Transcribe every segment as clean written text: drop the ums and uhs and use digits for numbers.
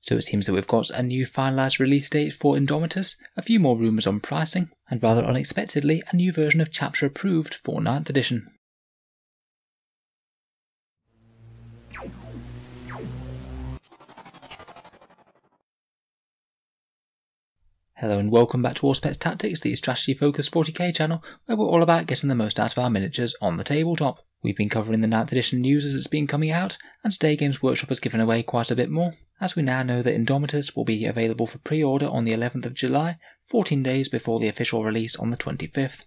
So it seems that we've got a new finalised release date for Indomitus, a few more rumours on pricing, and rather unexpectedly a new version of Chapter Approved for 9th edition. Hello and welcome back to Auspex Tactics, the strategy focused 40k channel, where we're all about getting the most out of our miniatures on the tabletop. We've been covering the 9th edition news as it's been coming out, and today Games Workshop has given away quite a bit more, as we now know that Indomitus will be available for pre-order on the 11th of July, 14 days before the official release on the 25th.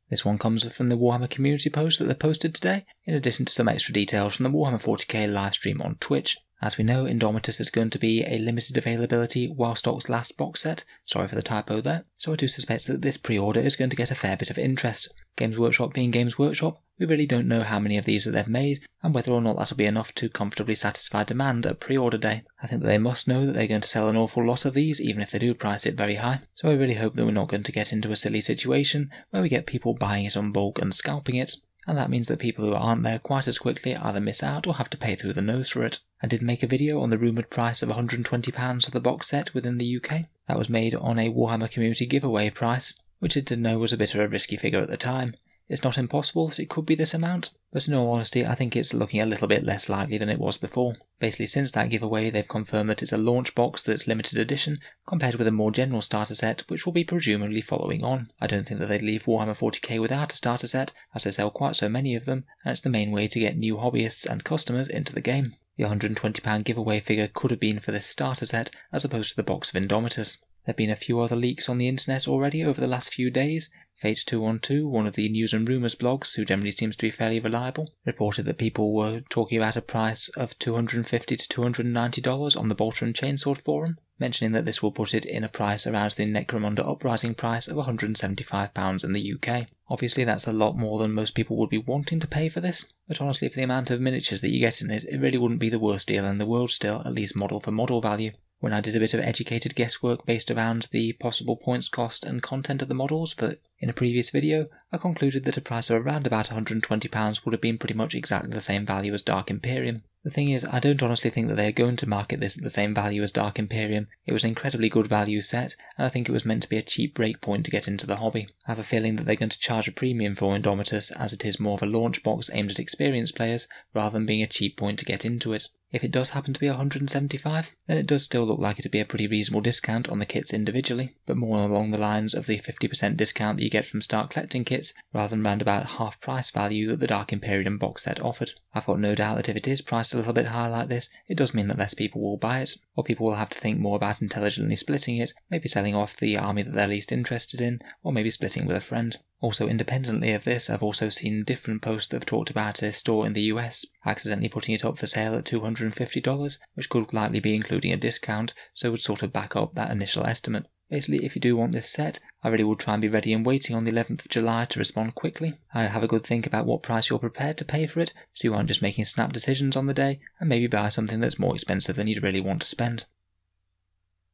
This one comes from the Warhammer community post that they posted today, in addition to some extra details from the Warhammer 40k livestream on Twitch. As we know, Indomitus is going to be a limited availability while stock's last box set, sorry for the typo there, so I do suspect that this pre-order is going to get a fair bit of interest. Games Workshop being Games Workshop, we really don't know how many of these that they've made, and whether or not that'll be enough to comfortably satisfy demand at pre-order day. I think that they must know that they're going to sell an awful lot of these, even if they do price it very high, so I really hope that we're not going to get into a silly situation where we get people buying it on bulk and scalping it. And that means that people who aren't there quite as quickly either miss out or have to pay through the nose for it. I did make a video on the rumoured price of £120 for the box set within the UK. That was made on a Warhammer community giveaway price, which I did know was a bit of a risky figure at the time. It's not impossible that it could be this amount, but in all honesty I think it's looking a little bit less likely than it was before. Basically since that giveaway they've confirmed that it's a launch box that's limited edition, compared with a more general starter set which will be presumably following on. I don't think that they'd leave Warhammer 40k without a starter set, as they sell quite so many of them, and it's the main way to get new hobbyists and customers into the game. The £120 giveaway figure could have been for this starter set, as opposed to the box of Indomitus. There have been a few other leaks on the internet already over the last few days. Fate212, one of the news and rumours blogs, who generally seems to be fairly reliable, reported that people were talking about a price of $250 to $290 on the Bolter and Chainsword forum, mentioning that this will put it in a price around the Necromunda Uprising price of £175 in the UK. Obviously that's a lot more than most people would be wanting to pay for this, but honestly for the amount of miniatures that you get in it, it really wouldn't be the worst deal in the world still, at least model for model value. When I did a bit of educated guesswork based around the possible points cost and content of the models in a previous video, I concluded that a price of around about £120 would have been pretty much exactly the same value as Dark Imperium. The thing is, I don't honestly think that they are going to market this at the same value as Dark Imperium. It was an incredibly good value set, and I think it was meant to be a cheap breakpoint to get into the hobby. I have a feeling that they're going to charge a premium for Indomitus, as it is more of a launch box aimed at experienced players, rather than being a cheap point to get into it. If it does happen to be $175, then it does still look like it'd be a pretty reasonable discount on the kits individually, but more along the lines of the 50% discount that you get from start collecting kits, rather than round about half price value that the Dark Imperium box set offered. I've got no doubt that if it is priced a little bit higher like this, it does mean that less people will buy it, or people will have to think more about intelligently splitting it, maybe selling off the army that they're least interested in, or maybe splitting with a friend. Also, independently of this, I've also seen different posts that have talked about a store in the US accidentally putting it up for sale at $250, which could likely be including a discount, so would sort of back up that initial estimate. Basically, if you do want this set, I really would try and be ready and waiting on the 11th of July to respond quickly. I have a good think about what price you're prepared to pay for it, so you aren't just making snap decisions on the day, and maybe buy something that's more expensive than you'd really want to spend.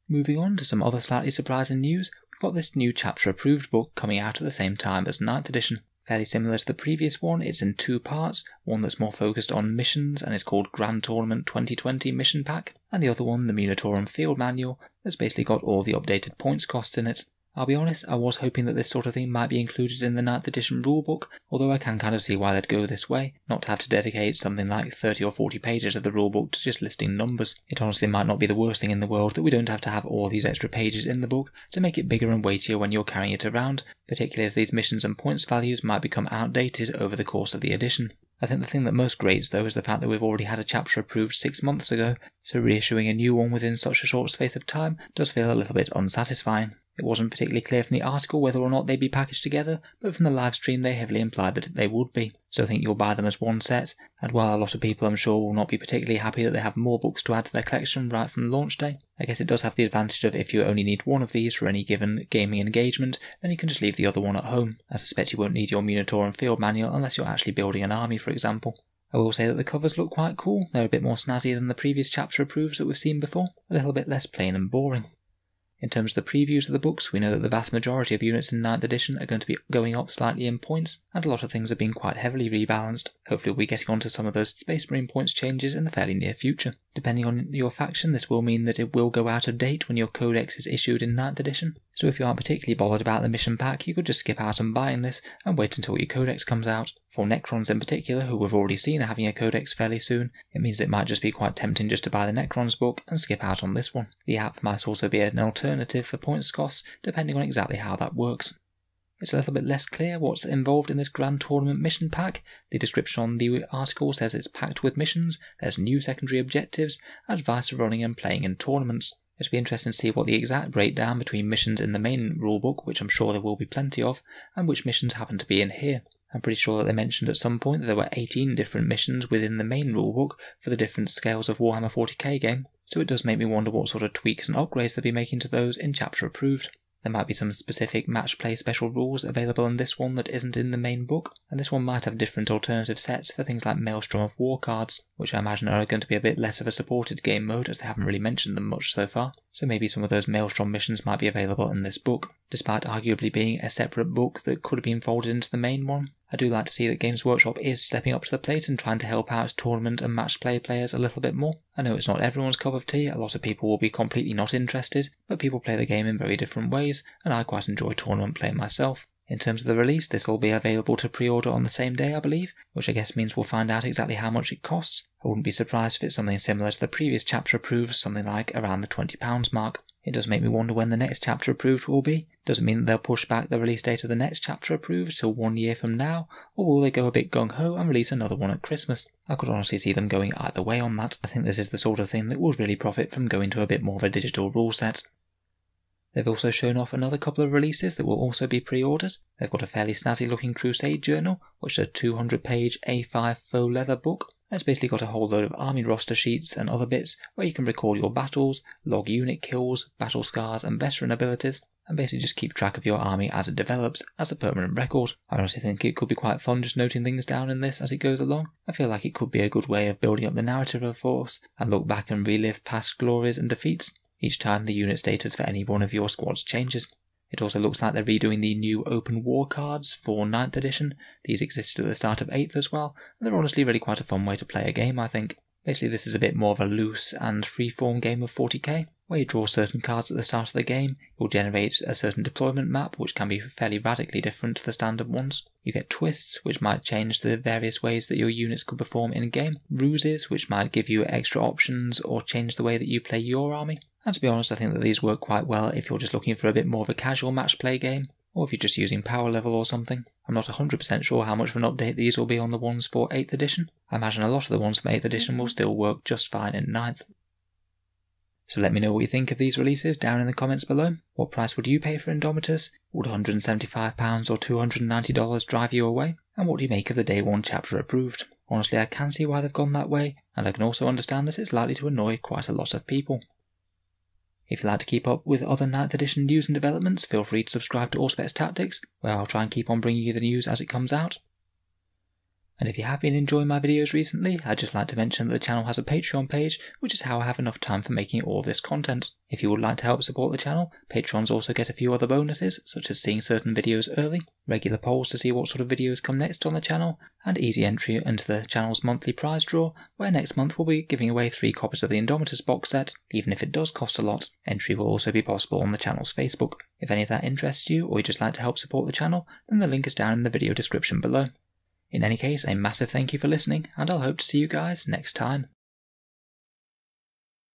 Moving on to some other slightly surprising news, we've got this new Chapter Approved book coming out at the same time as 9th edition. Fairly similar to the previous one, it's in two parts, one that's more focused on missions and is called Grand Tournament 2020 Mission Pack, and the other one, the Munitorum Field Manual, that's basically got all the updated points costs in it. I'll be honest, I was hoping that this sort of thing might be included in the 9th edition rulebook, although I can kind of see why they'd go this way, not to have to dedicate something like 30 or 40 pages of the rulebook to just listing numbers. It honestly might not be the worst thing in the world that we don't have to have all these extra pages in the book to make it bigger and weightier when you're carrying it around, particularly as these missions and points values might become outdated over the course of the edition. I think the thing that most grates though is the fact that we've already had a chapter approved 6 months ago, so reissuing a new one within such a short space of time does feel a little bit unsatisfying. It wasn't particularly clear from the article whether or not they'd be packaged together, but from the live stream they heavily implied that they would be, so I think you'll buy them as one set, and while a lot of people I'm sure will not be particularly happy that they have more books to add to their collection right from launch day, I guess it does have the advantage of if you only need one of these for any given gaming engagement, then you can just leave the other one at home. I suspect you won't need your Munitorum Field Manual unless you're actually building an army, for example. I will say that the covers look quite cool. They're a bit more snazzy than the previous chapter approves that we've seen before, a little bit less plain and boring. In terms of the previews of the books, we know that the vast majority of units in 9th edition are going to be going up slightly in points, and a lot of things have been quite heavily rebalanced. Hopefully we'll be getting onto some of those Space Marine points changes in the fairly near future. Depending on your faction, this will mean that it will go out of date when your codex is issued in 9th edition, so if you aren't particularly bothered about the mission pack, you could just skip out on buying this and wait until your codex comes out. For Necrons in particular, who we've already seen are having a codex fairly soon, it means it might just be quite tempting just to buy the Necrons book and skip out on this one. The app might also be an alternative for points costs, depending on exactly how that works. It's a little bit less clear what's involved in this Grand Tournament mission pack. The description on the article says it's packed with missions, there's new secondary objectives, advice for running and playing in tournaments. It'll be interesting to see what the exact breakdown between missions in the main rulebook, which I'm sure there will be plenty of, and which missions happen to be in here. I'm pretty sure that they mentioned at some point that there were 18 different missions within the main rulebook for the different scales of Warhammer 40k game, so it does make me wonder what sort of tweaks and upgrades they'll be making to those in Chapter Approved. There might be some specific match play special rules available in this one that isn't in the main book, and this one might have different alternative sets for things like Maelstrom of War cards, which I imagine are going to be a bit less of a supported game mode as they haven't really mentioned them much so far, so maybe some of those Maelstrom missions might be available in this book, despite arguably being a separate book that could have been folded into the main one. I do like to see that Games Workshop is stepping up to the plate and trying to help out tournament and match play players a little bit more. I know it's not everyone's cup of tea, a lot of people will be completely not interested, but people play the game in very different ways, and I quite enjoy tournament play myself. In terms of the release, this will be available to pre-order on the same day, I believe, which I guess means we'll find out exactly how much it costs. I wouldn't be surprised if it's something similar to the previous Chapter Approved, something like around the £20 mark. It does make me wonder when the next Chapter Approved will be. Does it mean that they'll push back the release date of the next Chapter Approved till 1 year from now, or will they go a bit gung-ho and release another one at Christmas? I could honestly see them going either way on that. I think this is the sort of thing that would really profit from going to a bit more of a digital rule set. They've also shown off another couple of releases that will also be pre-ordered. They've got a fairly snazzy looking Crusade journal, which is a 200-page A5 faux leather book. It's basically got a whole load of army roster sheets and other bits where you can record your battles, log unit kills, battle scars and veteran abilities, and basically just keep track of your army as it develops as a permanent record. I honestly think it could be quite fun just noting things down in this as it goes along. I feel like it could be a good way of building up the narrative of a force and look back and relive past glories and defeats each time the unit status for any one of your squads changes. It also looks like they're redoing the new open war cards for 9th edition. These existed at the start of 8th as well, and they're honestly really quite a fun way to play a game, I think. Basically this is a bit more of a loose and free-form game of 40k, where you draw certain cards at the start of the game, you'll generate a certain deployment map which can be fairly radically different to the standard ones. You get twists, which might change the various ways that your units could perform in-game, ruses, which might give you extra options or change the way that you play your army. And to be honest, I think that these work quite well if you're just looking for a bit more of a casual match play game, or if you're just using power level or something. I'm not 100% sure how much of an update these will be on the ones for 8th edition. I imagine a lot of the ones from 8th edition will still work just fine in 9th. So let me know what you think of these releases down in the comments below. What price would you pay for Indomitus? Would £175 or $290 drive you away? And what do you make of the day 1 Chapter Approved? Honestly, I can see why they've gone that way, and I can also understand that it's likely to annoy quite a lot of people. If you'd like to keep up with other 9th edition news and developments, feel free to subscribe to Auspex Tactics, where I'll try and keep on bringing you the news as it comes out. And if you have been enjoying my videos recently, I'd just like to mention that the channel has a Patreon page, which is how I have enough time for making all this content. If you would like to help support the channel, Patrons also get a few other bonuses, such as seeing certain videos early, regular polls to see what sort of videos come next on the channel, and easy entry into the channel's monthly prize draw, where next month we'll be giving away 3 copies of the Indomitus box set, even if it does cost a lot. Entry will also be possible on the channel's Facebook. If any of that interests you, or you'd just like to help support the channel, then the link is down in the video description below. In any case, a massive thank you for listening, and I'll hope to see you guys next time.